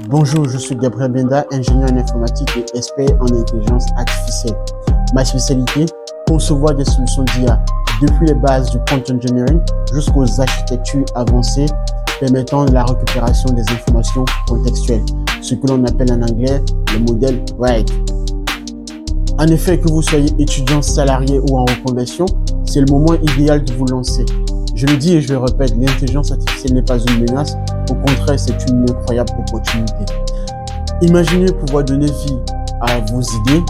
Bonjour, je suis Gabriel Benda, ingénieur en informatique et expert en intelligence artificielle. Ma spécialité, concevoir des solutions d'IA, depuis les bases du prompt engineering jusqu'aux architectures avancées permettant la récupération des informations contextuelles, ce que l'on appelle en anglais le modèle RAG. En effet, que vous soyez étudiant, salarié ou en reconversion, c'est le moment idéal de vous lancer. Je le dis et je le répète, l'intelligence artificielle n'est pas une menace, au contraire, c'est une incroyable opportunité. Imaginez pouvoir donner vie à vos idées,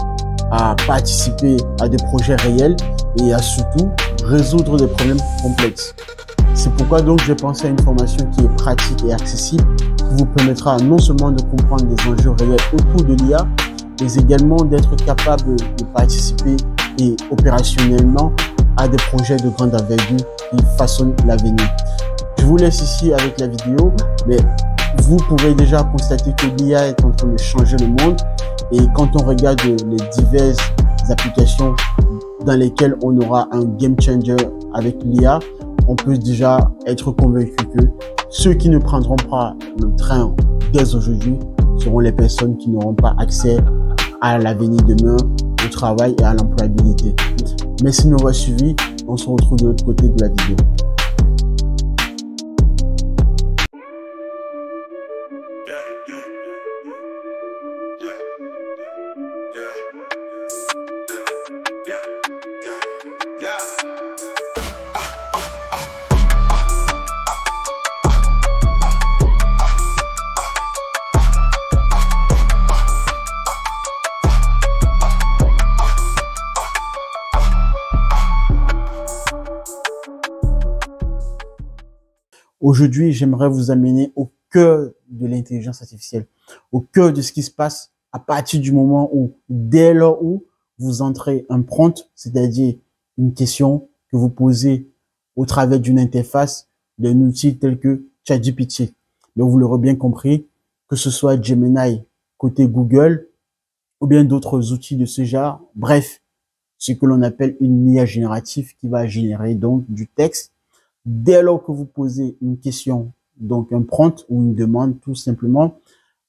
à participer à des projets réels et à surtout résoudre des problèmes complexes. C'est pourquoi donc j'ai pensé à une formation qui est pratique et accessible, qui vous permettra non seulement de comprendre les enjeux réels autour de l'IA, mais également d'être capable de participer et opérationnellement à des projets de grande envergure qui façonnent l'avenir. Je vous laisse ici avec la vidéo, mais vous pouvez déjà constater que l'IA est en train de changer le monde, et quand on regarde les diverses applications dans lesquelles on aura un game changer avec l'IA, on peut déjà être convaincu que ceux qui ne prendront pas le train dès aujourd'hui seront les personnes qui n'auront pas accès à l'avenir demain, au travail et à l'employabilité. Merci de m'avoir suivi. On se retrouve de l'autre côté de la vidéo. Aujourd'hui, j'aimerais vous amener au cœur de l'intelligence artificielle, au cœur de ce qui se passe à partir du moment où, dès lors où vous entrez un prompt, c'est-à-dire une question que vous posez au travers d'une interface d'un outil tel que ChatGPT. Donc, vous l'aurez bien compris, que ce soit Gemini côté Google ou bien d'autres outils de ce genre. Bref, ce que l'on appelle une IA générative qui va générer donc du texte. Dès lors que vous posez une question, donc un prompt ou une demande tout simplement,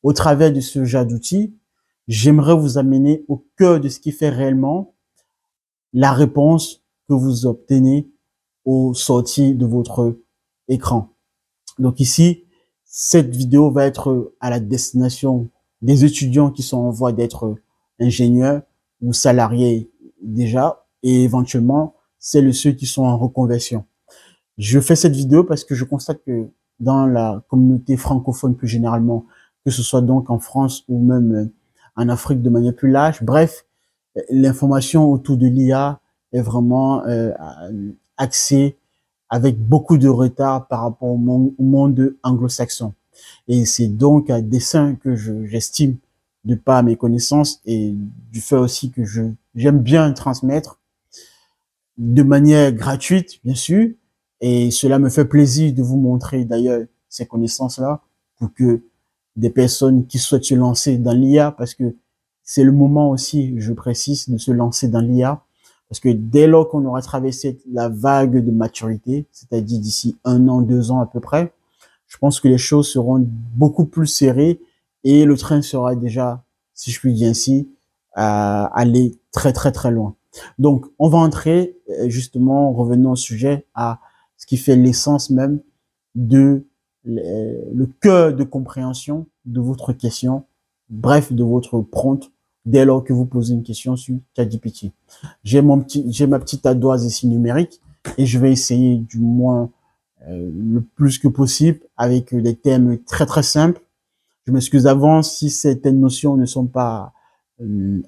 au travers de ce genre d'outils, j'aimerais vous amener au cœur de ce qui fait réellement la réponse que vous obtenez au sortir de votre écran. Donc ici, cette vidéo va être à la destination des étudiants qui sont en voie d'être ingénieurs ou salariés déjà, et éventuellement, c'est ceux qui sont en reconversion. Je fais cette vidéo parce que je constate que dans la communauté francophone plus généralement, que ce soit donc en France ou même en Afrique de manière plus large, bref, l'information autour de l'IA est vraiment axée avec beaucoup de retard par rapport au monde anglo-saxon. Et c'est donc à dessein que j'estime, de par mes connaissances et du fait aussi que j'aime bien transmettre de manière gratuite, bien sûr. Et cela me fait plaisir de vous montrer d'ailleurs ces connaissances-là pour que des personnes qui souhaitent se lancer dans l'IA, parce que c'est le moment aussi, je précise, de se lancer dans l'IA, parce que dès lors qu'on aura traversé la vague de maturité, c'est-à-dire d'ici 1 an, 2 ans à peu près, je pense que les choses seront beaucoup plus serrées et le train sera déjà, si je puis dire ainsi, aller très très très loin. Donc, on va entrer justement, revenons au sujet, à ce qui fait l'essence même de le cœur de compréhension de votre question, bref, de votre prompt, dès lors que vous posez une question sur ChatGPT. J'ai ma petite ardoise ici numérique et je vais essayer du moins le plus que possible avec des thèmes très très simples. Je m'excuse d'avance si certaines notions ne sont pas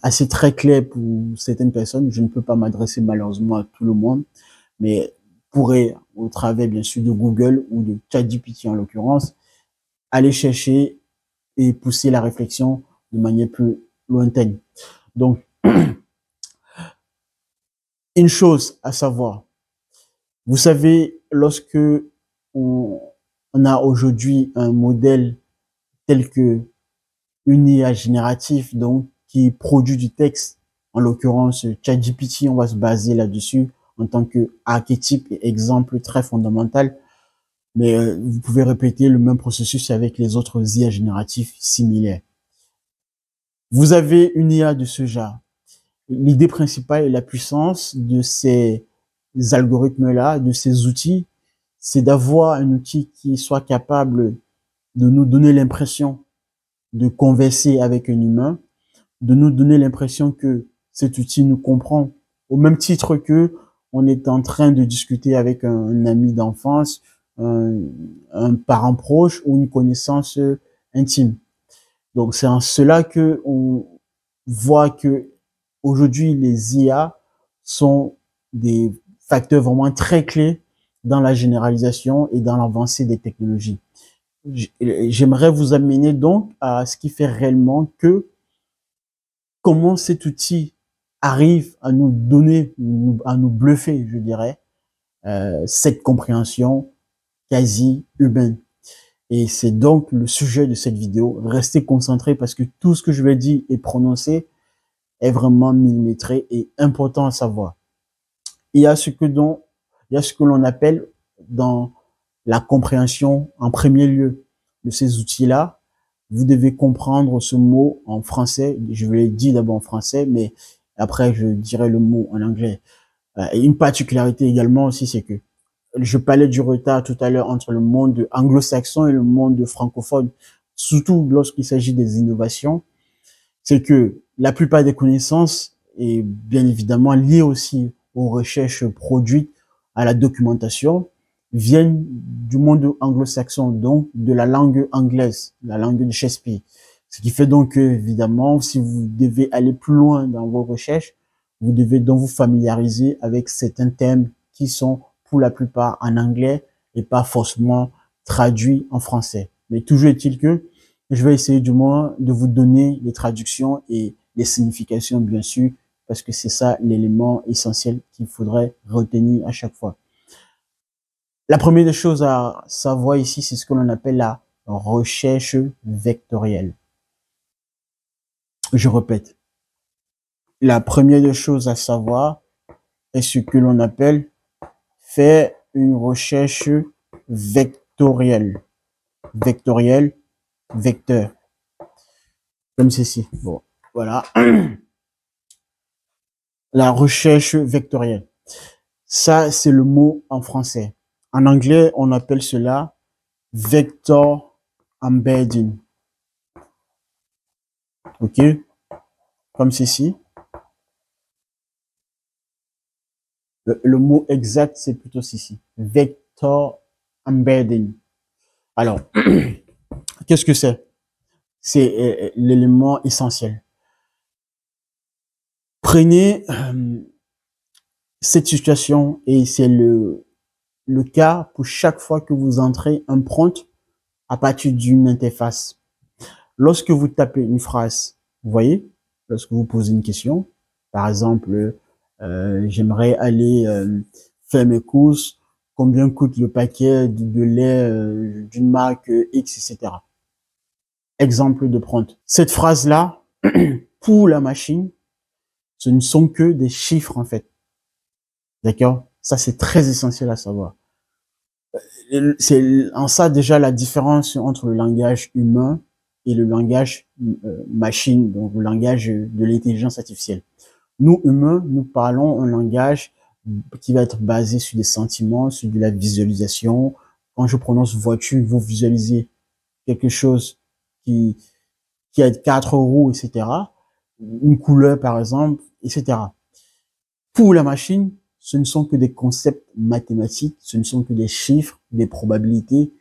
assez très claires pour certaines personnes. Je ne peux pas m'adresser malheureusement à tout le monde, mais pourrait, au travers bien sûr de Google ou de ChatGPT en l'occurrence, aller chercher et pousser la réflexion de manière plus lointaine. Donc, une chose à savoir, vous savez, lorsque on a aujourd'hui un modèle tel que une IA générative, donc qui produit du texte En l'occurrence, ChatGPT, on va se baser là-dessus en tant que archétype et exemple très fondamental. Mais vous pouvez répéter le même processus avec les autres IA génératifs similaires. Vous avez une IA de ce genre. L'idée principale et la puissance de ces algorithmes-là, de ces outils, c'est d'avoir un outil qui soit capable de nous donner l'impression de converser avec un humain, de nous donner l'impression que cet outil nous comprend au même titre que on est en train de discuter avec un ami d'enfance, un parent proche ou une connaissance intime. Donc c'est en cela que on voit que aujourd'hui les IA sont des facteurs vraiment très clés dans la généralisation et dans l'avancée des technologies. J'aimerais vous amener donc à ce qui fait réellement que comment cet outil arrive à nous donner, à nous bluffer, je dirais, cette compréhension quasi humaine. Et c'est donc le sujet de cette vidéo. Restez concentrés parce que tout ce que je vais dire et prononcer est vraiment millimétré et important à savoir. Il y a ce que l'on appelle dans la compréhension en premier lieu de ces outils-là. Vous devez comprendre ce mot en français. Je vais le dire d'abord en français, mais après je dirai le mot en anglais. Et une particularité également aussi, c'est que je parlais du retard tout à l'heure entre le monde anglo-saxon et le monde francophone, surtout lorsqu'il s'agit des innovations. C'est que la plupart des connaissances est bien évidemment liée aussi aux recherches produites, à la documentation, viennent du monde anglo-saxon, donc de la langue anglaise, la langue de Shakespeare. Ce qui fait donc que, évidemment, si vous devez aller plus loin dans vos recherches, vous devez donc vous familiariser avec certains thèmes qui sont pour la plupart en anglais et pas forcément traduits en français. Mais toujours est-il que je vais essayer du moins de vous donner les traductions et les significations, bien sûr, parce que c'est ça l'élément essentiel qu'il faudrait retenir à chaque fois. La première des choses à savoir ici, c'est ce que l'on appelle la recherche vectorielle. Je répète. La première des choses à savoir est ce que l'on appelle faire une recherche vectorielle. Vectorielle, vecteur. Comme ceci. Bon, voilà. La recherche vectorielle. Ça, c'est le mot en français. En anglais, on appelle cela vector embedding. OK? Comme ceci. Le mot exact, c'est plutôt ceci. Vector embedding. Alors, qu'est-ce que c'est? C'est l'élément essentiel. Prenez cette situation et c'est le cas pour chaque fois que vous entrez un prompt à partir d'une interface. Lorsque vous tapez une phrase, vous voyez, lorsque vous posez une question, par exemple, j'aimerais aller faire mes courses, combien coûte le paquet de lait d'une marque X, etc. Exemple de prompt. Cette phrase-là, pour la machine, ce ne sont que des chiffres en fait. D'accord? Ça, c'est très essentiel à savoir. C'est en ça déjà la différence entre le langage humain et le langage machine, donc le langage de l'intelligence artificielle. Nous, humains, nous parlons un langage qui va être basé sur des sentiments, sur de la visualisation. Quand je prononce voiture, vous visualisez quelque chose qui, qui a 4 roues, etc. Une couleur, par exemple, etc. Pour la machine, ce ne sont que des concepts mathématiques, ce ne sont que des chiffres, des probabilités,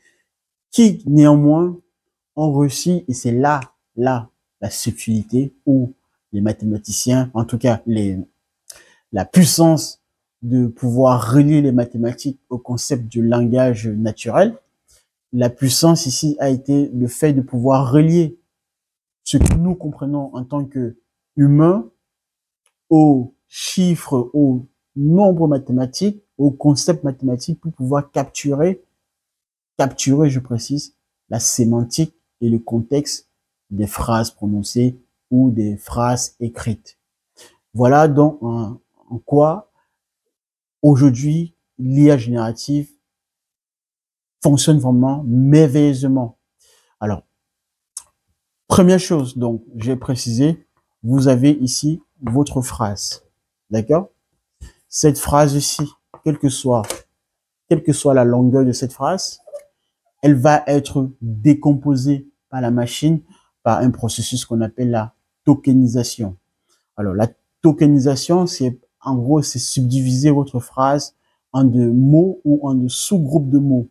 qui néanmoins ont réussi, et c'est là la subtilité où les mathématiciens, en tout cas la puissance de pouvoir relier les mathématiques au concept du langage naturel. La puissance ici a été le fait de pouvoir relier ce que nous comprenons en tant que humains aux chiffres, aux nombres mathématiques, aux concepts mathématiques pour pouvoir capturer, je précise, la sémantique et le contexte des phrases prononcées ou des phrases écrites. Voilà donc en quoi aujourd'hui l'IA générative fonctionne vraiment merveilleusement. Alors, première chose, donc, j'ai précisé, vous avez ici votre phrase. D'accord? Cette phrase ici, quelle que soit la longueur de cette phrase, elle va être décomposée par la machine par un processus qu'on appelle la tokenisation. Alors, la tokenisation, c'est, en gros, c'est subdiviser votre phrase en de mots ou en de sous-groupes de mots.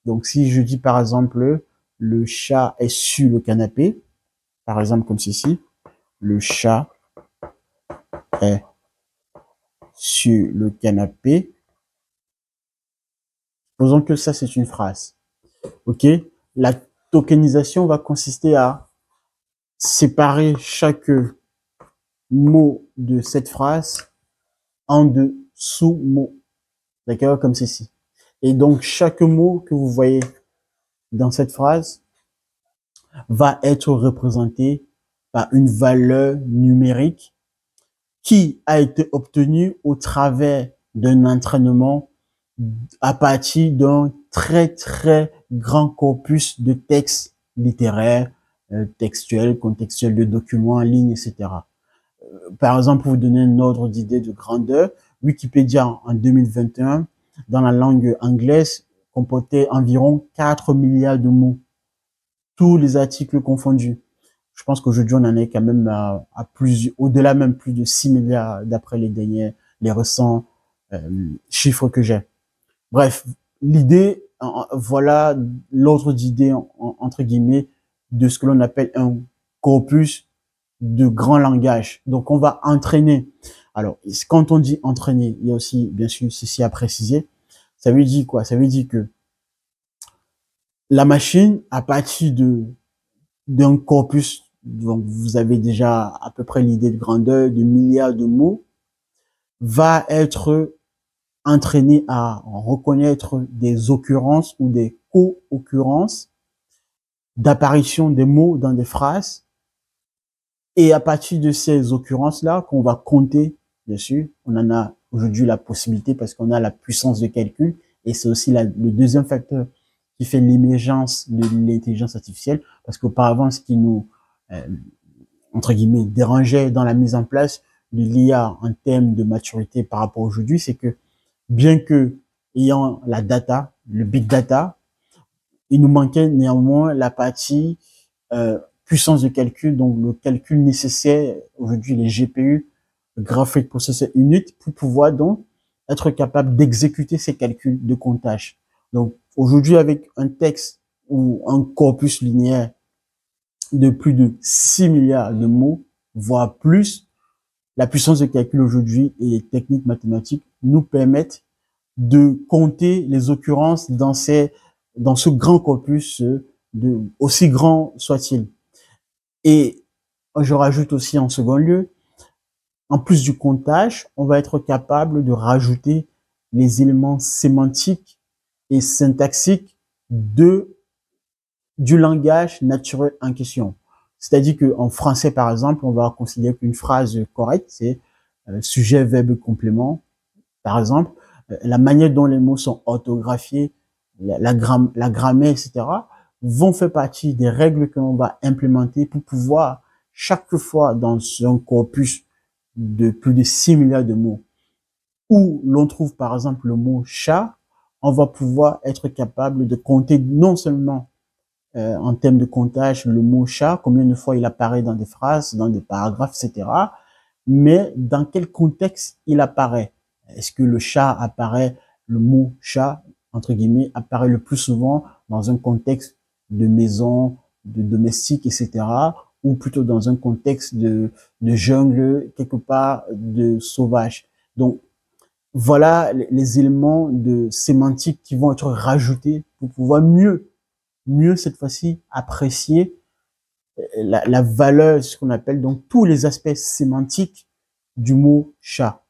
Donc, si je dis, par exemple, le chat est sur le canapé, par exemple, comme ceci, le chat est sur le canapé. Supposons que ça, c'est une phrase. OK? La tokenisation va consister à séparer chaque mot de cette phrase en de sous-mots. D'accord? Comme ceci. Et donc, chaque mot que vous voyez dans cette phrase va être représenté par une valeur numérique qui a été obtenue au travers d'un entraînement à partir d'un très grand corpus de textes littéraires, textuels, contextuels, de documents en ligne, etc. Par exemple, pour vous donner un ordre d'idée de grandeur, Wikipédia en 2021, dans la langue anglaise, comportait environ 4 milliards de mots, tous les articles confondus. Je pense qu'aujourd'hui, on en est quand même à plus, au-delà même plus de 6 milliards d'après les récents chiffres que j'ai. Bref, l'idée, voilà l'ordre d'idée, entre guillemets, de ce que l'on appelle un corpus de grand langage. Donc, on va entraîner. Alors, quand on dit entraîner, il y a aussi, bien sûr, ceci à préciser. Ça veut dire quoi? Ça veut dire que la machine, à partir d'un corpus, donc vous avez déjà à peu près l'idée de grandeur, de milliards de mots, va être entraîné à reconnaître des occurrences ou des co-occurrences d'apparition des mots dans des phrases. Et à partir de ces occurrences-là, qu'on va compter, bien sûr, on en a aujourd'hui la possibilité parce qu'on a la puissance de calcul. Et c'est aussi le deuxième facteur qui fait l'émergence de l'intelligence artificielle. Parce qu'auparavant, ce qui nous, euh, entre guillemets, dérangeait dans la mise en place de l'IA en termes de maturité par rapport à aujourd'hui, c'est que bien que ayant la data, le big data, il nous manquait néanmoins la partie puissance de calcul, donc le calcul nécessaire aujourd'hui les GPU, le Graphic Processor Unit, pour pouvoir donc être capable d'exécuter ces calculs de comptage. Donc aujourd'hui avec un texte ou un corpus linéaire de plus de 6 milliards de mots, voire plus, la puissance de calcul aujourd'hui et les techniques mathématiques nous permettent de compter les occurrences dans ce grand corpus, aussi grand soit-il. Et je rajoute aussi en second lieu, en plus du comptage, on va être capable de rajouter les éléments sémantiques et syntaxiques du langage naturel en question. C'est-à-dire qu'en français, par exemple, on va considérer qu'une phrase correcte, c'est sujet, verbe, complément, par exemple. La manière dont les mots sont orthographiés, la grammaire, etc., vont faire partie des règles que l'on va implémenter pour pouvoir, chaque fois dans un corpus de plus de 6 milliards de mots, où l'on trouve par exemple le mot chat, on va pouvoir être capable de compter non seulement en termes de comptage le mot chat, combien de fois il apparaît dans des phrases, dans des paragraphes, etc., mais dans quel contexte il apparaît. Est-ce que le chat apparaît, le mot chat, entre guillemets, apparaît le plus souvent dans un contexte de maison, de domestique, etc., ou plutôt dans un contexte de jungle, quelque part de sauvage. Donc, voilà les éléments de sémantique qui vont être rajoutés pour pouvoir mieux cette fois-ci apprécier la valeur, ce qu'on appelle donc tous les aspects sémantiques du mot chat.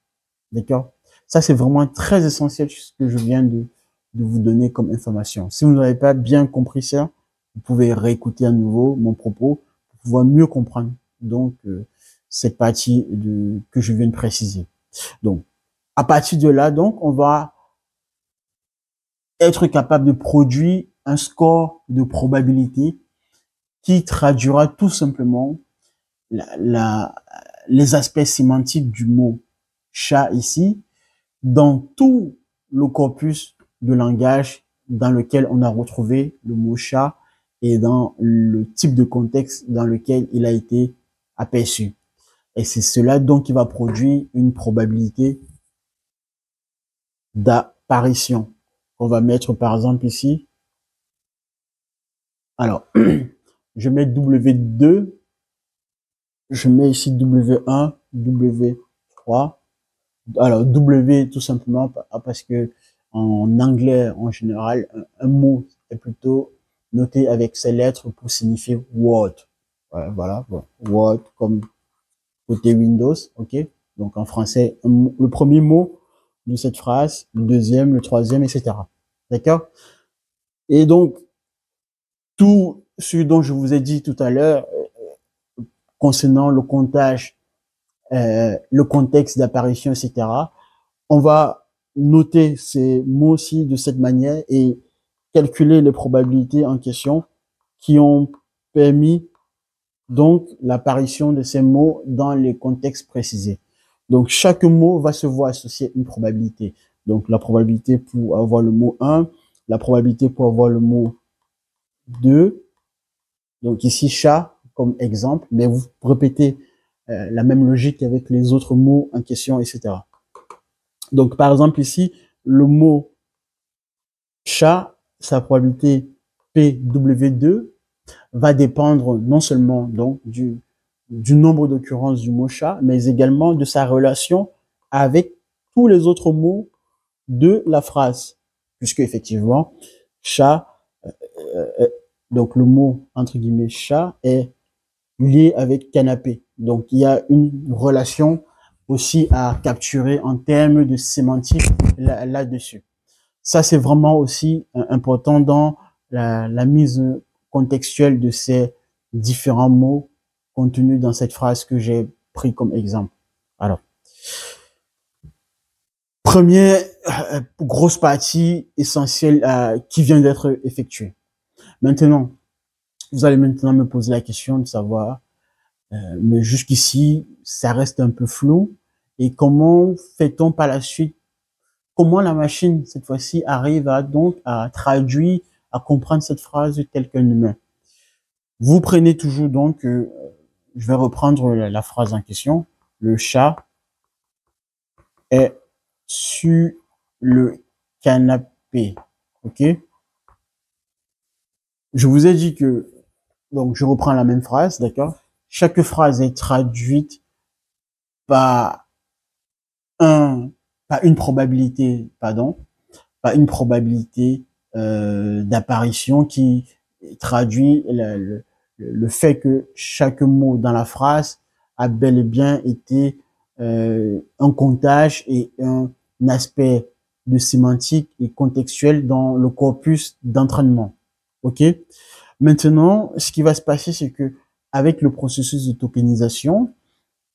D'accord? Ça, c'est vraiment très essentiel ce que je viens de vous donner comme information. Si vous n'avez pas bien compris ça, vous pouvez réécouter à nouveau mon propos pour pouvoir mieux comprendre. Donc, cette partie que je viens de préciser. Donc, à partir de là, donc, on va être capable de produire un score de probabilité qui traduira tout simplement les aspects sémantiques du mot chat ici dans tout le corpus de langage dans lequel on a retrouvé le mot chat et dans le type de contexte dans lequel il a été aperçu. Et c'est cela donc qui va produire une probabilité d'apparition. On va mettre par exemple ici. Alors, je mets W2, je mets ici W1, W3. Alors, W tout simplement parce que en anglais, en général, un mot est plutôt noté avec ces lettres pour signifier word. Voilà, bon, word comme côté Windows, ok? Donc, en français, le premier mot de cette phrase, le deuxième, le troisième, etc. D'accord? Et donc, tout ce dont je vous ai dit tout à l'heure concernant le comptage, le contexte d'apparition, etc., on va noter ces mots-ci de cette manière et calculer les probabilités en question qui ont permis donc l'apparition de ces mots dans les contextes précisés. Donc, chaque mot va se voir associer une probabilité. Donc, la probabilité pour avoir le mot 1, la probabilité pour avoir le mot 2. Donc, ici, chat comme exemple, mais vous répétez la même logique avec les autres mots en question, etc. Donc, par exemple, ici, le mot chat, sa probabilité PW2 va dépendre non seulement donc du nombre d'occurrences du mot chat, mais également de sa relation avec tous les autres mots de la phrase. Puisque effectivement, chat, donc le mot entre guillemets chat est lié avec canapé. Donc il y a une relation aussi à capturer en termes de sémantique là-dessus. Ça, c'est vraiment aussi important dans la mise contextuelle de ces différents mots contenus dans cette phrase que j'ai pris comme exemple. Alors, première grosse partie essentielle qui vient d'être effectuée. Maintenant, vous allez maintenant me poser la question de savoir, mais jusqu'ici, ça reste un peu flou. Et comment fait-on par la suite? Comment la machine, cette fois-ci, arrive à traduire, à comprendre cette phrase telle qu'un humain? Vous prenez toujours donc, je vais reprendre la phrase en question. Le chat est sur le canapé. OK? Je vous ai dit que, donc je reprends la même phrase, d'accord? Chaque phrase est traduite par par une probabilité, pardon, par une probabilité d'apparition qui traduit le fait que chaque mot dans la phrase a bel et bien été un comptage et un aspect de sémantique et contextuel dans le corpus d'entraînement. OK? Maintenant, ce qui va se passer, c'est que avec le processus de tokenisation,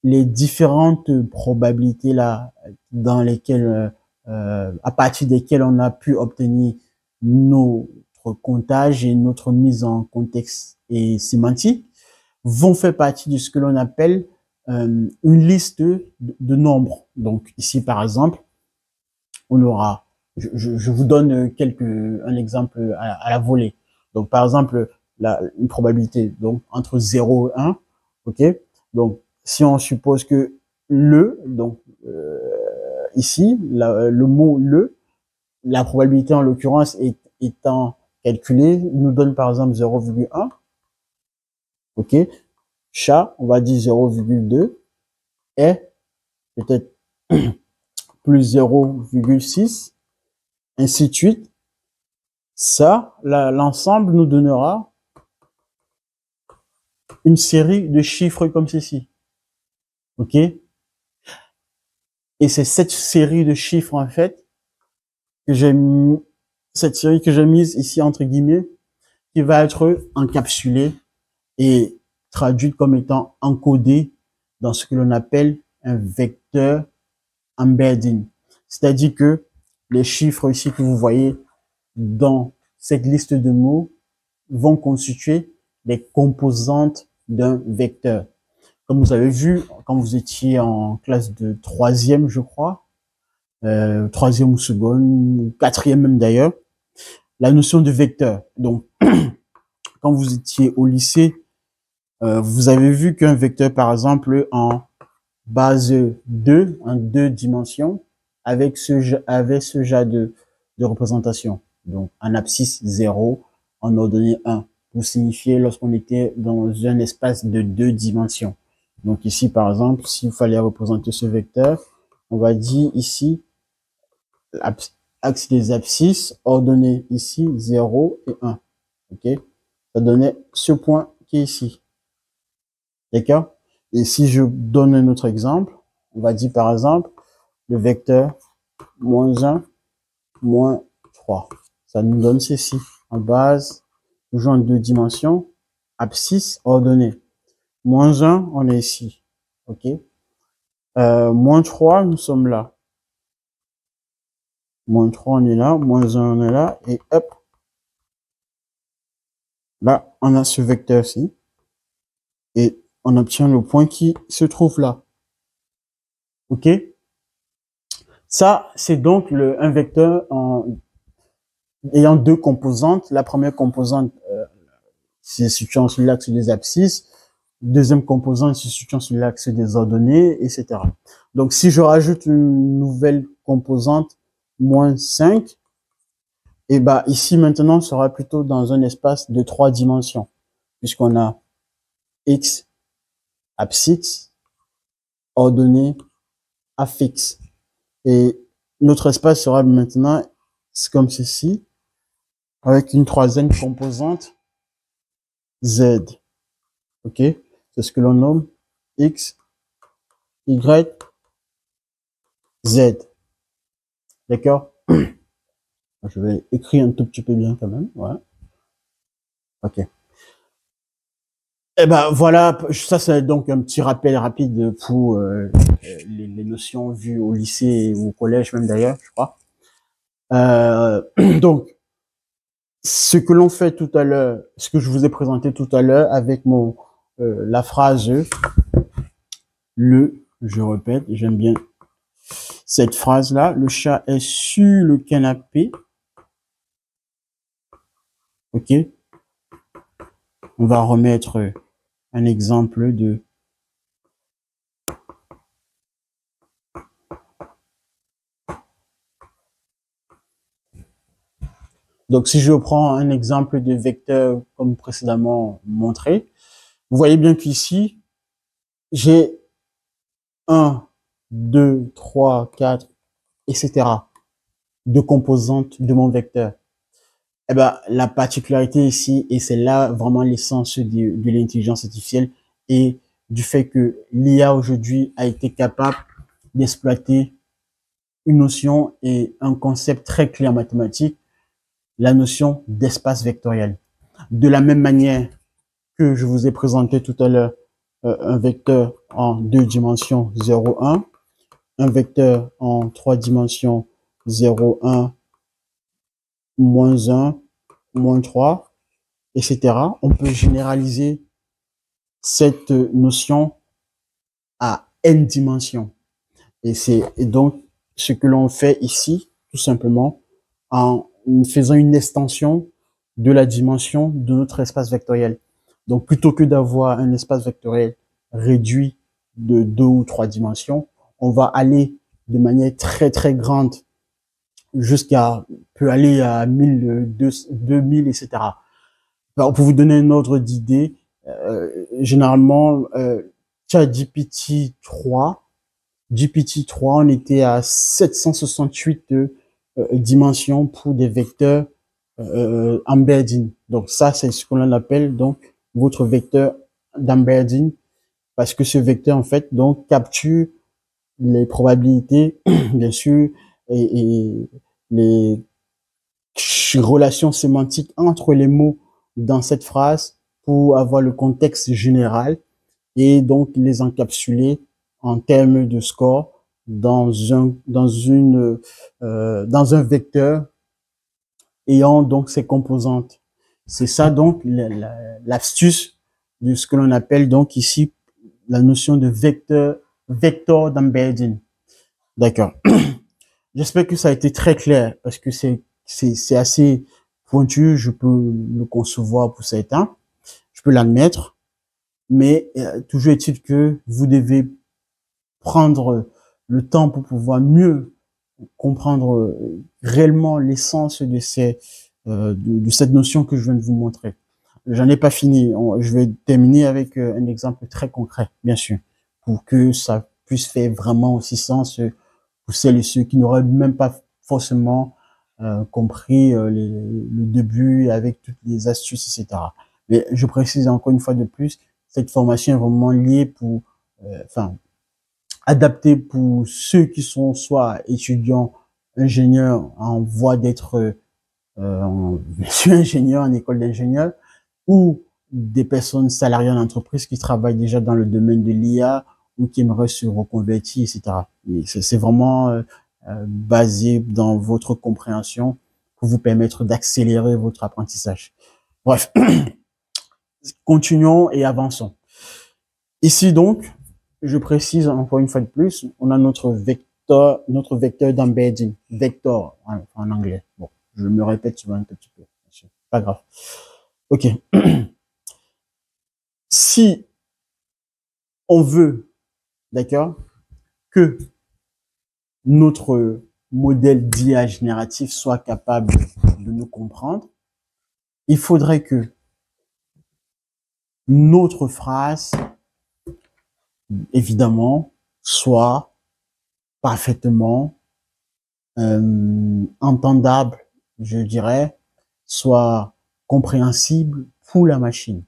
les différentes probabilités là dans lesquelles à partir desquelles on a pu obtenir notre comptage et notre mise en contexte et sémantique vont faire partie de ce que l'on appelle une liste de nombres. Donc ici par exemple, on aura, je vous donne un exemple à la volée. Donc par exemple, une probabilité donc entre 0 et 1, ok. Donc si on suppose que donc ici le mot la probabilité en l'occurrence étant calculée nous donne par exemple 0,1, ok. Chat, on va dire 0,2 et peut-être plus 0,6, ainsi de suite. Ça, l'ensemble nous donnera une série de chiffres comme ceci. OK? Et c'est cette série de chiffres, en fait, cette série que j'ai mise ici, entre guillemets, qui va être encapsulée et traduite comme étant encodée dans ce que l'on appelle un vecteur embedding. C'est-à-dire que les chiffres ici que vous voyez dans cette liste de mots vont constituer les composantes d'un vecteur. Comme vous avez vu, quand vous étiez en classe de troisième, je crois, troisième ou seconde, ou quatrième même d'ailleurs, la notion de vecteur. Donc, quand vous étiez au lycée, vous avez vu qu'un vecteur, par exemple, en base 2, en 2 dimensions, avec ce genre de représentation. Donc, en abscisse 0, en ordonnée 1, pour signifier lorsqu'on était dans un espace de 2 dimensions. Donc ici, par exemple, s'il fallait représenter ce vecteur, on va dire ici, axe des abscisses, ordonnées ici 0 et 1. Ok? Ça donnait ce point qui est ici. D'accord? Et si je donne un autre exemple, on va dire par exemple le vecteur -1, -3. Ça nous donne ceci. En base, toujours en 2 dimensions, abscisse ordonnée. -1, on est ici. OK? -3, nous sommes là. -3, on est là. -1, on est là. Et hop. Là, on a ce vecteur-ci. Et on obtient le point qui se trouve là. OK? Ça, c'est donc un vecteur ayant 2 composantes. La première composante, se situant sur l'axe des abscisses. Deuxième composante se situant sur l'axe des ordonnées, etc. Donc, si je rajoute une nouvelle composante, -5, et bah, ici, maintenant, on sera plutôt dans un espace de 3 dimensions, puisqu'on a x, abscisse, ordonnée, affixe. Et notre espace sera maintenant comme ceci, avec une troisième composante, z. OK? C'est ce que l'on nomme x, y, z. D'accord? Je vais écrire un tout petit peu bien quand même. Ouais. OK. Eh ben voilà, ça c'est donc un petit rappel rapide pour les notions vues au lycée ou au collège même d'ailleurs, je crois. Donc, ce que l'on fait tout à l'heure, ce que je vous ai présenté tout à l'heure avec la phrase je répète, j'aime bien cette phrase-là, le chat est sur le canapé. OK? On va remettre un exemple de donc, si je prends un exemple de vecteur comme précédemment montré, vous voyez bien qu'ici, j'ai 1, 2, 3, 4, etc. de composantes de mon vecteur. Eh ben, la particularité ici, et c'est là vraiment l'essence de l'intelligence artificielle et du fait que l'IA aujourd'hui a été capable d'exploiter une notion et un concept très clair en mathématiques, la notion d'espace vectoriel. De la même manière que je vous ai présenté tout à l'heure un vecteur en 2 dimensions 0, 1, un vecteur en 3 dimensions 0, 1, -1, -3, etc. On peut généraliser cette notion à n dimensions. Et donc, ce que l'on fait ici, tout simplement, en faisant une extension de la dimension de notre espace vectoriel. Donc, plutôt que d'avoir un espace vectoriel réduit de 2 ou 3 dimensions, on va aller de manière très, très grande peut aller à 1000, 2000, etc. Alors, pour vous donner un ordre d'idée, généralement, GPT-3, on était à 768 dimensions pour des vecteurs embedding. Donc ça, c'est ce qu'on appelle donc votre vecteur d'embedding, parce que ce vecteur en fait donc capture les probabilités, bien sûr, et les relations sémantiques entre les mots dans cette phrase pour avoir le contexte général et donc les encapsuler en termes de score dans un vecteur ayant donc ces composantes. C'est ça donc l'astuce de ce que l'on appelle donc ici la notion de vector d'embedding. D'accord. J'espère que ça a été très clair parce que c'est assez pointu. Je peux le concevoir pour certains. Je peux l'admettre. Mais toujours est-il que vous devez prendre le temps pour pouvoir mieux comprendre réellement l'essence de de cette notion que je viens de vous montrer. J'en ai pas fini. Je vais terminer avec un exemple très concret, bien sûr, pour que ça puisse faire vraiment aussi sens pour celles et ceux qui n'auraient même pas forcément compris le début avec toutes les astuces, etc. Mais je précise encore une fois de plus, cette formation est vraiment liée pour, enfin, adaptée pour ceux qui sont soit étudiants, ingénieurs en voie d'être monsieur ingénieur en école d'ingénieur, ou des personnes salariées en entreprise qui travaillent déjà dans le domaine de l'IA ou qui aimeraient se reconvertir, etc. Mais c'est vraiment basé dans votre compréhension pour vous permettre d'accélérer votre apprentissage. Bref, continuons et avançons. Ici donc, je précise encore une fois de plus, on a notre vecteur d'embedding, vector en anglais. Bon, je me répète souvent un petit peu, pas grave. Ok. Si on veut, d'accord, que notre modèle d'IA génératif soit capable de nous comprendre, il faudrait que notre phrase, évidemment, soit parfaitement entendable, je dirais, soit compréhensible pour la machine.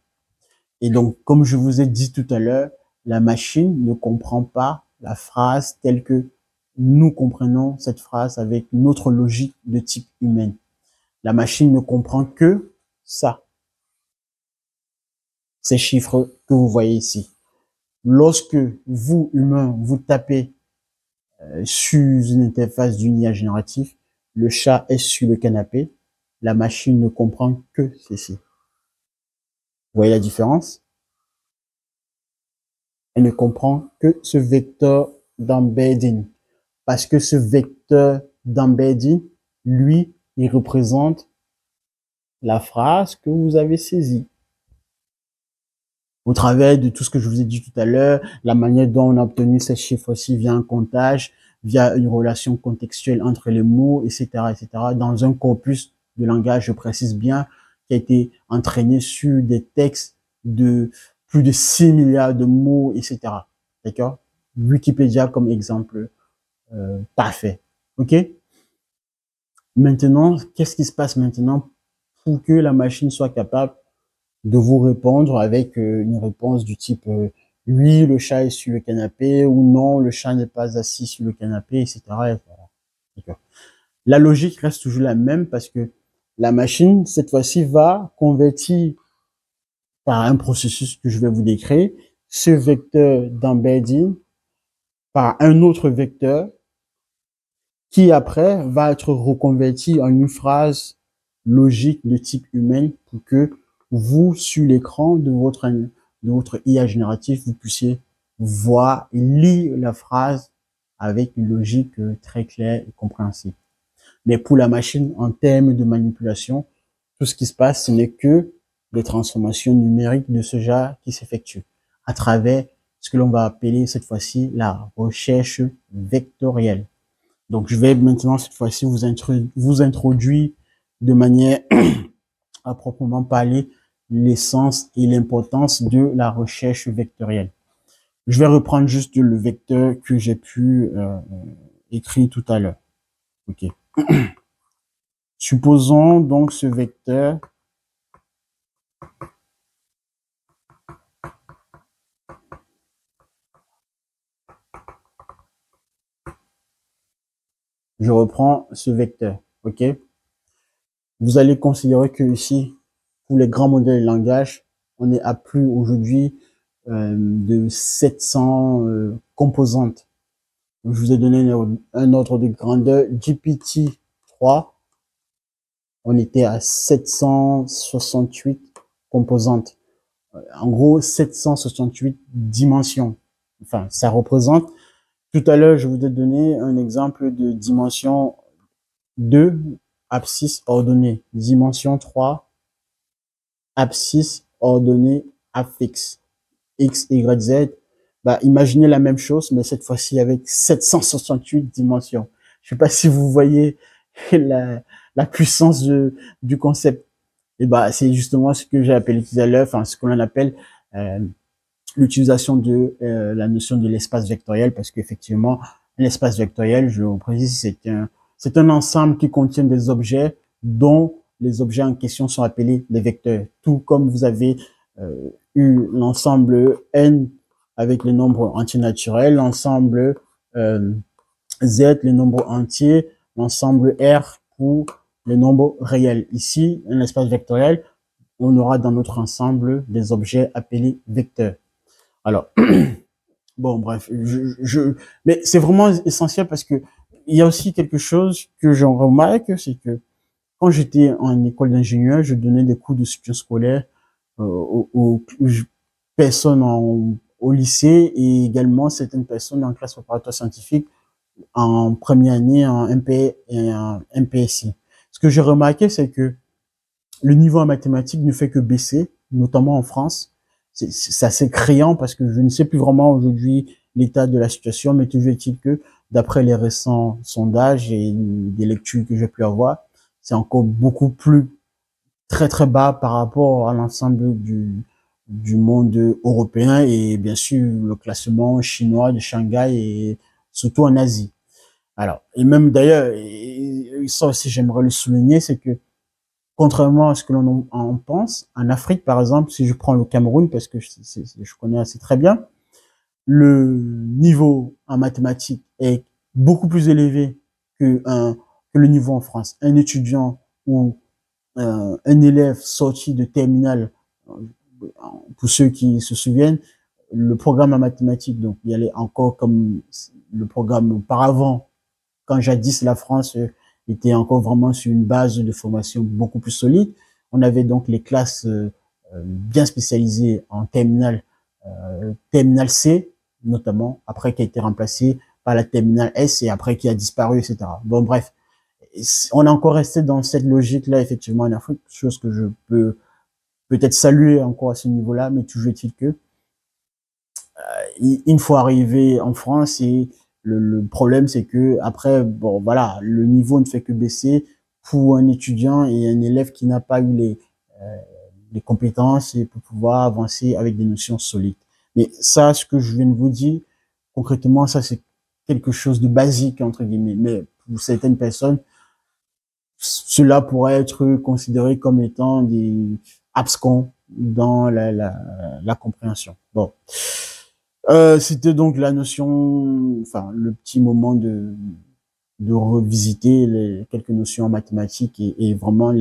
Et donc, comme je vous ai dit tout à l'heure, la machine ne comprend pas la phrase telle que nous comprenons cette phrase avec notre logique de type humaine. La machine ne comprend que ça, ces chiffres que vous voyez ici. Lorsque vous, humains, vous tapez sur une interface d'une IA générative, le chat est sur le canapé, la machine ne comprend que ceci. Vous voyez la différence? Elle ne comprend que ce vecteur d'embedding. Parce que ce vecteur d'embedding, lui, il représente la phrase que vous avez saisie. Au travers de tout ce que je vous ai dit tout à l'heure, la manière dont on a obtenu ces chiffres-ci via un comptage, via une relation contextuelle entre les mots, etc., etc., dans un corpus de langage, je précise bien, qui a été entraîné sur des textes de plus de 6 milliards de mots, etc. D'accord? Wikipédia comme exemple parfait. OK? Maintenant, qu'est-ce qui se passe maintenant pour que la machine soit capable de vous répondre avec une réponse du type oui, le chat est sur le canapé ou non, le chat n'est pas assis sur le canapé, etc. etc. La logique reste toujours la même parce que la machine, cette fois-ci, va convertir par un processus que je vais vous décrire ce vecteur d'embedding par un autre vecteur qui après va être reconverti en une phrase logique de type humain pour que vous, sur l'écran de votre IA génératif, vous puissiez voir et lire la phrase avec une logique très claire et compréhensible. Mais pour la machine, en termes de manipulation, tout ce qui se passe, ce n'est que des transformations numériques de ce genre qui s'effectuent à travers ce que l'on va appeler cette fois-ci la recherche vectorielle. Donc, je vais maintenant, cette fois-ci, vous introduire de manière à proprement parler l'essence et l'importance de la recherche vectorielle. Je vais reprendre juste le vecteur que j'ai pu écrire tout à l'heure. OK. Supposons donc ce vecteur je reprends ce vecteur, OK? Vous allez considérer que ici, pour les grands modèles de langage, on est à plus aujourd'hui de 700 composantes. Donc, je vous ai donné un ordre de grandeur. GPT-3, on était à 768 composantes. En gros, 768 dimensions. Enfin, ça représente. Tout à l'heure, je vous ai donné un exemple de dimension 2, abscisse ordonnée. Dimension 3, abscisse ordonnée affixe. X, Y, Z. Bah, imaginez la même chose, mais cette fois-ci avec 768 dimensions. Je sais pas si vous voyez la puissance du concept. Et bah, c'est justement ce que j'ai appelé tout à l'heure, enfin, ce que l'on appelle euh, l'utilisation de la notion de l'espace vectoriel, parce qu'effectivement, un espace vectoriel, je vous précise, c'est un ensemble qui contient des objets dont les objets en question sont appelés des vecteurs. Tout comme vous avez eu l'ensemble n avec les nombres entiers naturels, l'ensemble z, les nombres entiers, l'ensemble r pour les nombres réels. Ici, un espace vectoriel, on aura dans notre ensemble des objets appelés vecteurs. Alors, bon, bref, mais c'est vraiment essentiel parce que il y a aussi quelque chose que j'en remarque, c'est que quand j'étais en école d'ingénieur, je donnais des cours de soutien scolaire aux personnes au lycée et également certaines personnes en classe préparatoire scientifique en première année en MP et en MPSI. Ce que j'ai remarqué, c'est que le niveau en mathématiques ne fait que baisser, notamment en France. C'est assez criant parce que je ne sais plus vraiment aujourd'hui l'état de la situation, mais toujours est-il que d'après les récents sondages et des lectures que j'ai pu avoir, c'est encore beaucoup plus très bas par rapport à l'ensemble du monde européen et bien sûr le classement chinois de Shanghai et surtout en Asie. Alors, et même d'ailleurs, et ça aussi j'aimerais le souligner, c'est que contrairement à ce que l'on en pense, en Afrique, par exemple, si je prends le Cameroun, parce que je connais assez très bien, le niveau en mathématiques est beaucoup plus élevé que le niveau en France. Un étudiant ou un élève sorti de terminale, pour ceux qui se souviennent, le programme en mathématiques, donc il y allait encore comme le programme auparavant, quand jadis la France était encore vraiment sur une base de formation beaucoup plus solide. On avait donc les classes bien spécialisées en terminale C, notamment, après qui a été remplacée par la terminale S et après qui a disparu, etc. Bon, bref, on est encore resté dans cette logique-là, effectivement, en Afrique, chose que je peux peut-être saluer encore à ce niveau-là, mais toujours est-il que une fois arrivé en France, et le problème, c'est que après, bon, voilà, le niveau ne fait que baisser pour un étudiant et un élève qui n'a pas eu les compétences et pour pouvoir avancer avec des notions solides. Mais ça, ce que je viens de vous dire, concrètement, ça, c'est quelque chose de basique, entre guillemets. Mais pour certaines personnes, cela pourrait être considéré comme étant des abscons dans la compréhension. Bon. C'était donc la notion, enfin, le petit moment de revisiter quelques notions en mathématiques et vraiment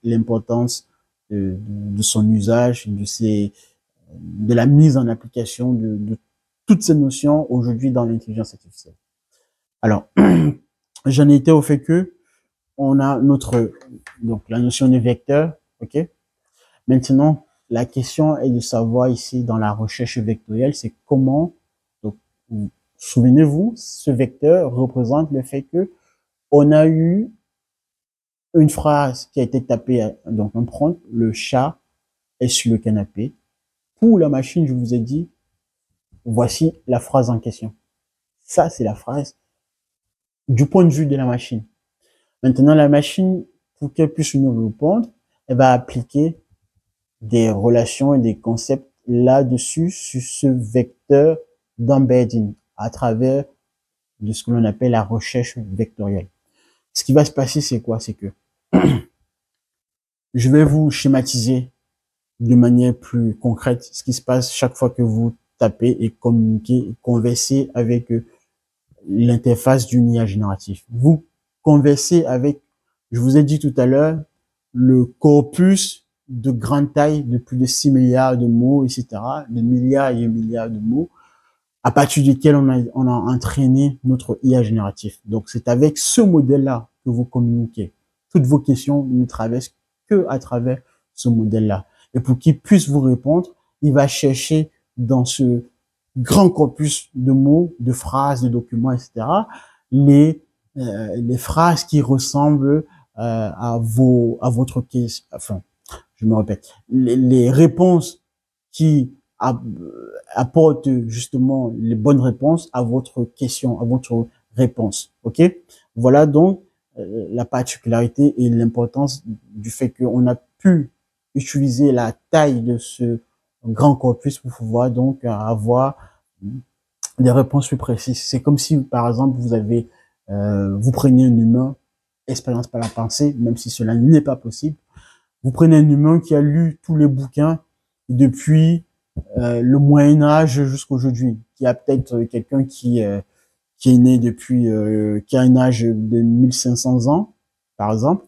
l'importance de son usage, de la mise en application de toutes ces notions aujourd'hui dans l'intelligence artificielle. Alors, j'en étais au fait que on a donc la notion de vecteur, ok? Maintenant, la question est de savoir ici dans la recherche vectorielle, c'est comment, donc, souvenez-vous, ce vecteur représente le fait que on a eu une phrase qui a été tapée, donc un prompt, le chat est sur le canapé. Pour la machine, je vous ai dit, voici la phrase en question. Ça, c'est la phrase du point de vue de la machine. Maintenant, la machine, pour qu'elle puisse nous répondre, elle va appliquer des relations et des concepts là-dessus, sur ce vecteur d'embedding, à travers de ce que l'on appelle la recherche vectorielle. Ce qui va se passer, c'est quoi? C'est que je vais vous schématiser de manière plus concrète ce qui se passe chaque fois que vous tapez et communiquez, et conversez avec l'interface d'une IA générative. Vous conversez avec, je vous ai dit tout à l'heure, le corpus de grande taille, de plus de 6 milliards de mots, etc., de milliards et milliards de mots, à partir duquel on a entraîné notre IA génératif. Donc, c'est avec ce modèle-là que vous communiquez. Toutes vos questions ne traversent que à travers ce modèle-là. Et pour qu'il puisse vous répondre, il va chercher dans ce grand corpus de mots, de phrases, de documents, etc., les phrases qui ressemblent à votre question. Enfin, je me répète. Les réponses qui apportent justement les bonnes réponses à votre question, à votre réponse. OK? Voilà donc la particularité et l'importance du fait qu'on a pu utiliser la taille de ce grand corpus pour pouvoir donc avoir des réponses plus précises. C'est comme si, par exemple, vous prenez un humain, expérience par la pensée, même si cela n'est pas possible. Vous prenez un humain qui a lu tous les bouquins depuis le Moyen Âge jusqu'à aujourd'hui, qui a peut-être quelqu'un qui est né depuis, qui a un âge de 1500 ans, par exemple,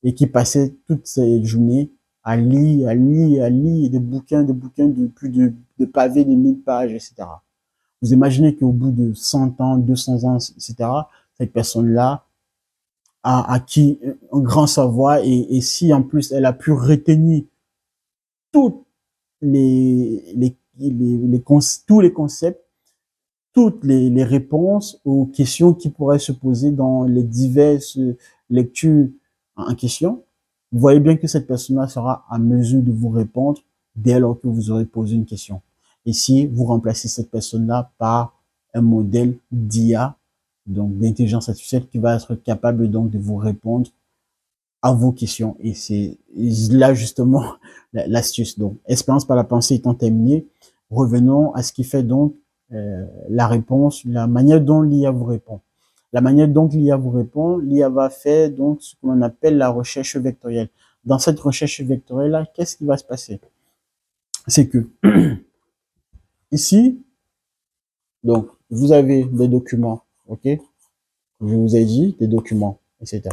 et qui passait toutes ses journées à lire des bouquins de plus de pavés de 1000 pages, etc. Vous imaginez qu'au bout de 100 ans, 200 ans, etc., cette personne-là a acquis un grand savoir et si en plus elle a pu retenir tous tous les concepts, toutes les réponses aux questions qui pourraient se poser dans les diverses lectures en question, vous voyez bien que cette personne-là sera à mesure de vous répondre dès lors que vous aurez posé une question. Et si vous remplacez cette personne-là par un modèle d'IA, donc d'intelligence artificielle, qui va être capable donc de vous répondre à vos questions. Et c'est là justement l'astuce. Donc, expérience par la pensée étant terminée, revenons à ce qui fait donc la réponse, la manière dont l'IA vous répond. La manière dont l'IA vous répond, l'IA va faire donc ce qu'on appelle la recherche vectorielle. Dans cette recherche vectorielle-là, qu'est-ce qui va se passer? C'est que ici, donc, vous avez des documents, ok? Je vous ai dit des documents, etc.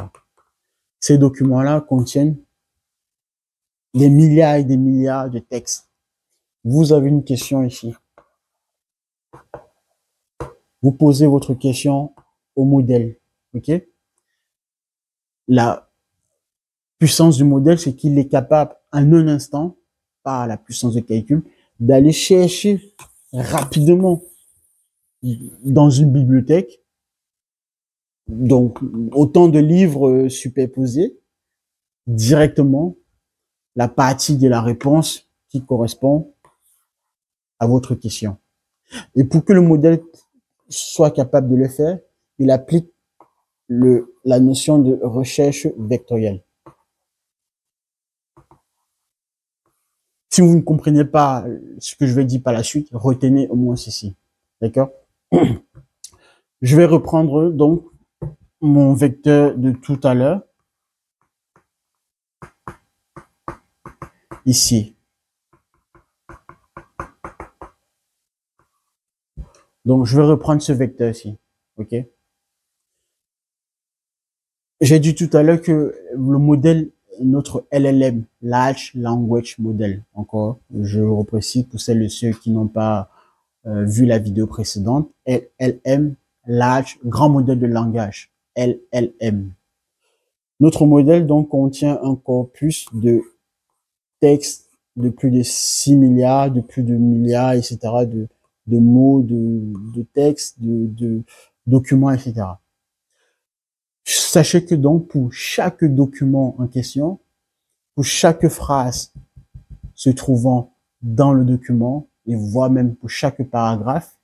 Ces documents-là contiennent des milliards et des milliards de textes. Vous avez une question ici. Vous posez votre question au modèle, ok? La puissance du modèle, c'est qu'il est capable, en un instant, par la puissance de calcul, d'aller chercher rapidement dans une bibliothèque, donc autant de livres superposés, directement la partie de la réponse qui correspond à votre question. Et pour que le modèle soit capable de le faire, il applique la notion de recherche vectorielle. Si vous ne comprenez pas ce que je vais dire par la suite, retenez au moins ceci. D'accord? Je vais reprendre donc mon vecteur de tout à l'heure. Ici. Donc, je vais reprendre ce vecteur-ci. OK? J'ai dit tout à l'heure que le modèle, notre LLM, Large Language Model, encore, je reprécise pour celles et ceux qui n'ont pas vu la vidéo précédente, LLM, Large, Grand Modèle de Langage, LLM. Notre modèle, donc, contient un corpus de textes de plus de 6 milliards, de plus de milliards, etc., de mots, de textes, de documents, etc. Sachez que donc, pour chaque document en question, pour chaque phrase se trouvant dans le document, et voire même pour chaque paragraphe,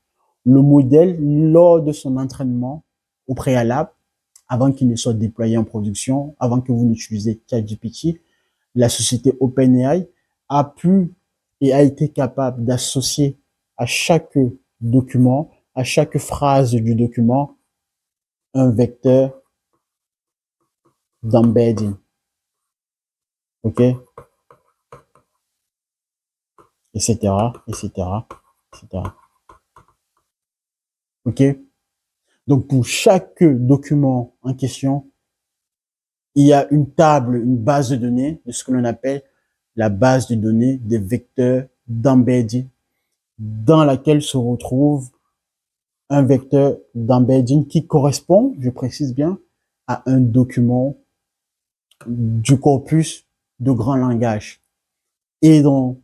le modèle, lors de son entraînement au préalable, avant qu'il ne soit déployé en production, avant que vous n'utilisez ChatGPT, la société OpenAI a pu et a été capable d'associer à chaque document, à chaque phrase du document, un vecteur d'embedding. OK? Etc., etc., etc. OK? Donc, pour chaque document en question, il y a une table, une base de données de ce que l'on appelle la base de données des vecteurs d'embedding dans laquelle se retrouve un vecteur d'embedding qui correspond, je précise bien, à un document du corpus de grand langage. Et dans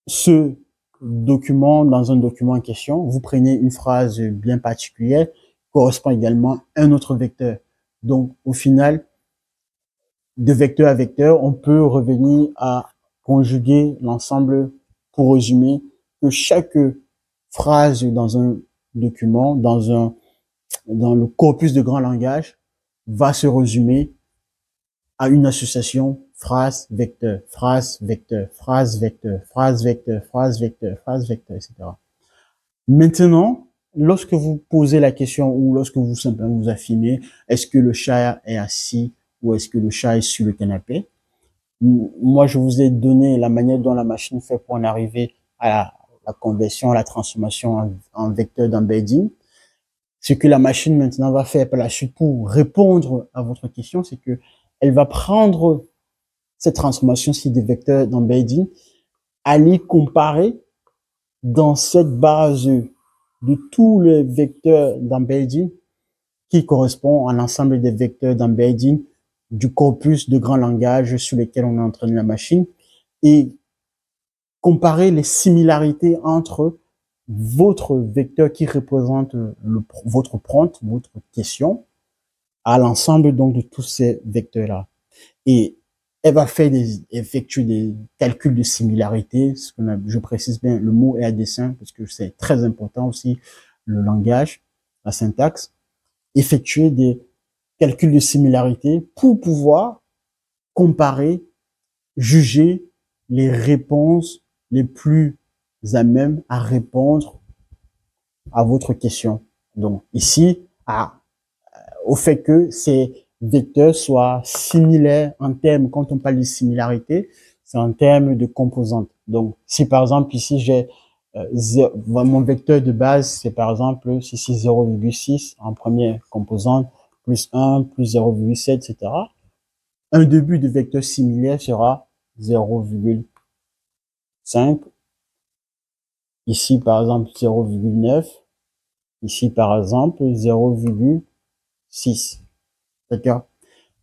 ce document, dans un document en question, vous prenez une phrase bien particulière, correspond également à un autre vecteur. Donc, au final, de vecteur à vecteur, on peut revenir à conjuguer l'ensemble pour résumer que chaque phrase dans un document, dans le corpus de grand langage, va se résumer à une association phrase, vecteur, phrase, vecteur, phrase, vecteur, phrase, vecteur, phrase, vecteur, phrase, vecteur, etc. Maintenant, lorsque vous posez la question ou lorsque vous simplement vous affirmez, est-ce que le chat est assis ou est-ce que le chat est sur le canapé? Moi, je vous ai donné la manière dont la machine fait pour en arriver à la conversion, à la transformation en vecteur d'embedding. Ce que la machine maintenant va faire par la suite pour répondre à votre question, c'est que elle va prendre cette transformation-ci des vecteurs d'embedding, à les comparer dans cette base de tous les vecteurs d'embedding qui correspond à l'ensemble des vecteurs d'embedding du corpus de grand langage sur lesquels on entraîne la machine et comparer les similarités entre votre vecteur qui représente votre prompt, votre question, à l'ensemble donc de tous ces vecteurs-là. Et elle va effectuer des calculs de similarité. Je précise bien, le mot est à dessein parce que c'est très important aussi, le langage, la syntaxe. Effectuer des calculs de similarité pour pouvoir comparer, juger les réponses les plus à même à répondre à votre question. Donc ici, au fait que ces vecteurs soient similaires en termes, quand on parle de similarité, c'est en termes de composantes. Donc si par exemple ici j'ai mon vecteur de base, c'est par exemple si c'est 0,6 en première composante, plus 1, plus 0,7, etc. Un début de vecteur similaire sera 0,5. Ici, par exemple, 0,9. Ici, par exemple, 0,6. D'accord?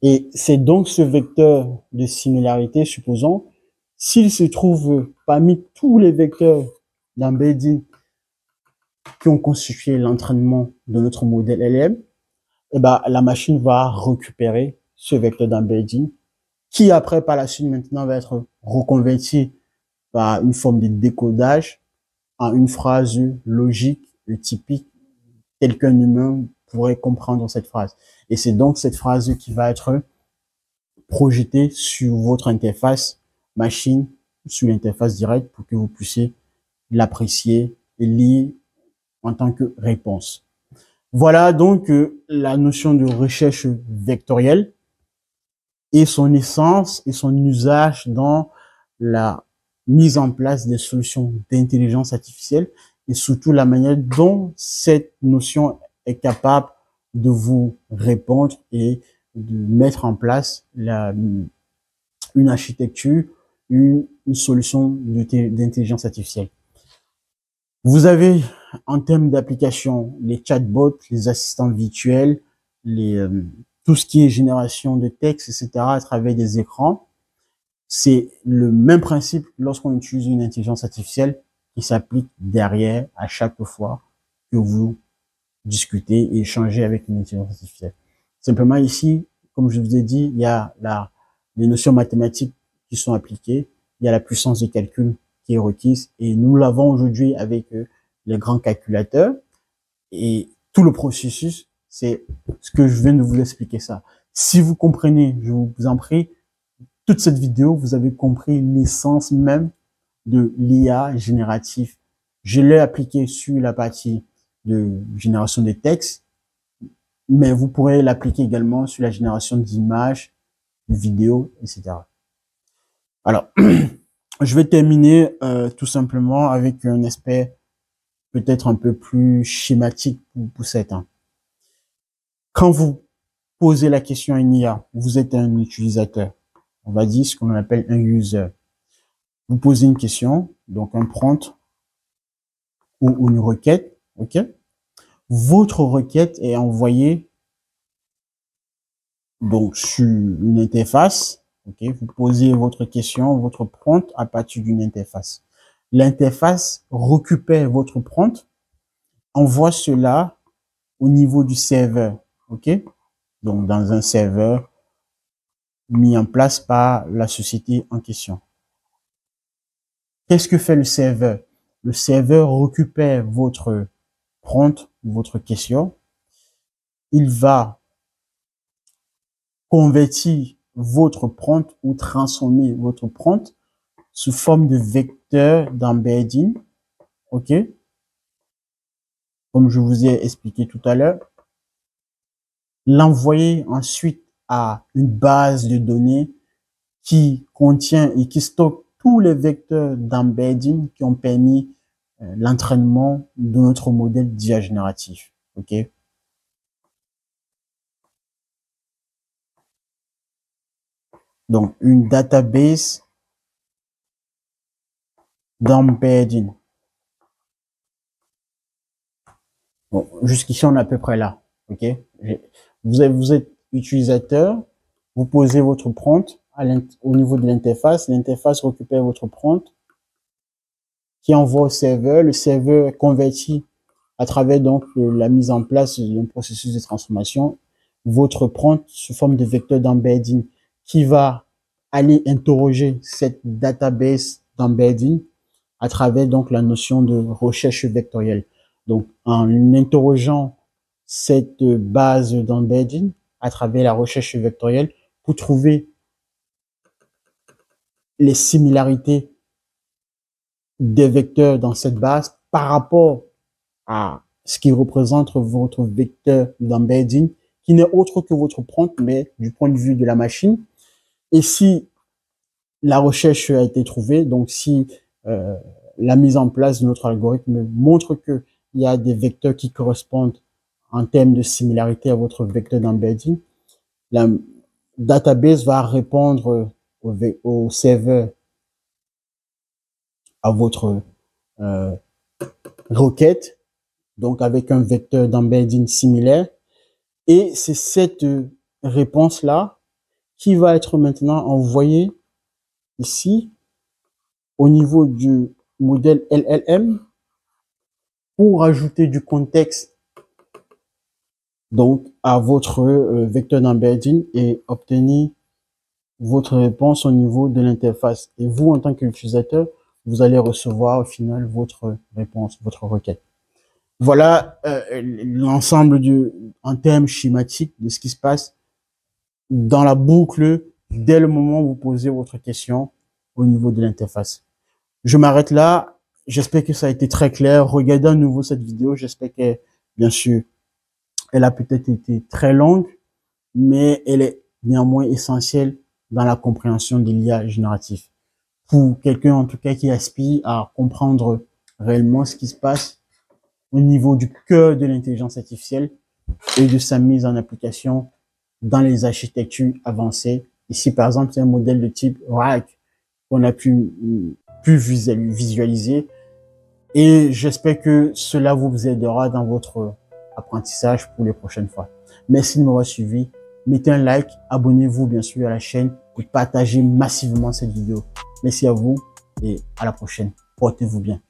Et c'est donc ce vecteur de similarité, supposons, s'il se trouve parmi tous les vecteurs d'embedding qui ont constitué l'entraînement de notre modèle LM, eh ben, la machine va récupérer ce vecteur d'embedding qui après, par la suite, maintenant, va être reconverti par une forme de décodage en une phrase logique et typique telle qu'un humain pourrait comprendre cette phrase. Et c'est donc cette phrase qui va être projetée sur votre interface machine, sur l'interface directe pour que vous puissiez l'apprécier et lire en tant que réponse. Voilà donc la notion de recherche vectorielle et son essence et son usage dans la mise en place des solutions d'intelligence artificielle et surtout la manière dont cette notion est capable de vous répondre et de mettre en place une architecture, une solution d'intelligence artificielle. Vous avez en termes d'application les chatbots, les assistants virtuels, tout ce qui est génération de texte, etc. à travers des écrans. C'est le même principe lorsqu'on utilise une intelligence artificielle qui s'applique derrière à chaque fois que vous discutez et échangez avec une intelligence artificielle. Simplement ici, comme je vous ai dit, il y a les notions mathématiques qui sont appliquées, il y a la puissance de calcul qui est requise et nous l'avons aujourd'hui avec les grands calculateurs et tout le processus, c'est ce que je viens de vous expliquer ça. Si vous comprenez, je vous en prie, toute cette vidéo, vous avez compris l'essence même de l'IA générative. Je l'ai appliqué sur la partie de génération de textes, mais vous pourrez l'appliquer également sur la génération d'images, de vidéos, etc. Alors, je vais terminer tout simplement avec un aspect peut-être un peu plus schématique pour certains. Quand vous posez la question à une IA, vous êtes un utilisateur. On va dire ce qu'on appelle un user. Vous posez une question, donc un prompt ou une requête, ok? Votre requête est envoyée donc sur une interface, ok? Vous posez votre question, votre prompt à partir d'une interface. L'interface récupère votre prompt, envoie cela au niveau du serveur, ok? Donc dans un serveur mis en place par la société en question. Qu'est-ce que fait le serveur? Le serveur récupère votre prompt, votre question. Il va convertir votre prompt ou transformer votre prompt sous forme de vecteur d'embedding, ok? Comme je vous ai expliqué tout à l'heure. L'envoyer ensuite à une base de données qui contient et qui stocke tous les vecteurs d'embedding qui ont permis l'entraînement de notre modèle d'IA génératif, ok? Donc, une database d'embedding. Bon, jusqu'ici, on est à peu près là, ok? Vous êtes utilisateur, vous posez votre prompt au niveau de l'interface. L'interface récupère votre prompt qui envoie au serveur. Le serveur convertit à travers donc la mise en place d'un processus de transformation votre prompt sous forme de vecteur d'embedding qui va aller interroger cette database d'embedding à travers donc la notion de recherche vectorielle. Donc, en interrogeant cette base d'embedding à travers la recherche vectorielle pour trouver les similarités des vecteurs dans cette base par rapport à ce qui représente votre vecteur d'embedding, qui n'est autre que votre prompt, mais du point de vue de la machine. Et si la recherche a été trouvée, donc si la mise en place de notre algorithme montre qu'il y a des vecteurs qui correspondent en termes de similarité à votre vecteur d'embedding, la database va répondre au serveur à votre requête, donc avec un vecteur d'embedding similaire. Et c'est cette réponse-là qui va être maintenant envoyée ici au niveau du modèle LLM pour ajouter du contexte donc à votre vecteur d'embedding et obtenir votre réponse au niveau de l'interface. Et vous, en tant qu'utilisateur, vous allez recevoir au final votre réponse, votre requête. Voilà l'ensemble en termes schématiques de ce qui se passe dans la boucle dès le moment où vous posez votre question au niveau de l'interface. Je m'arrête là. J'espère que ça a été très clair. Regardez à nouveau cette vidéo. J'espère que, bien sûr, elle a peut-être été très longue, mais elle est néanmoins essentielle dans la compréhension de l'IA génératif. Pour quelqu'un, en tout cas, qui aspire à comprendre réellement ce qui se passe au niveau du cœur de l'intelligence artificielle et de sa mise en application dans les architectures avancées. Ici, par exemple, c'est un modèle de type RAG qu'on a pu visualiser. Et j'espère que cela vous aidera dans votre apprentissage pour les prochaines fois. Merci de m'avoir suivi. Mettez un like, abonnez-vous bien sûr à la chaîne et partagez massivement cette vidéo. Merci à vous et à la prochaine. Portez-vous bien.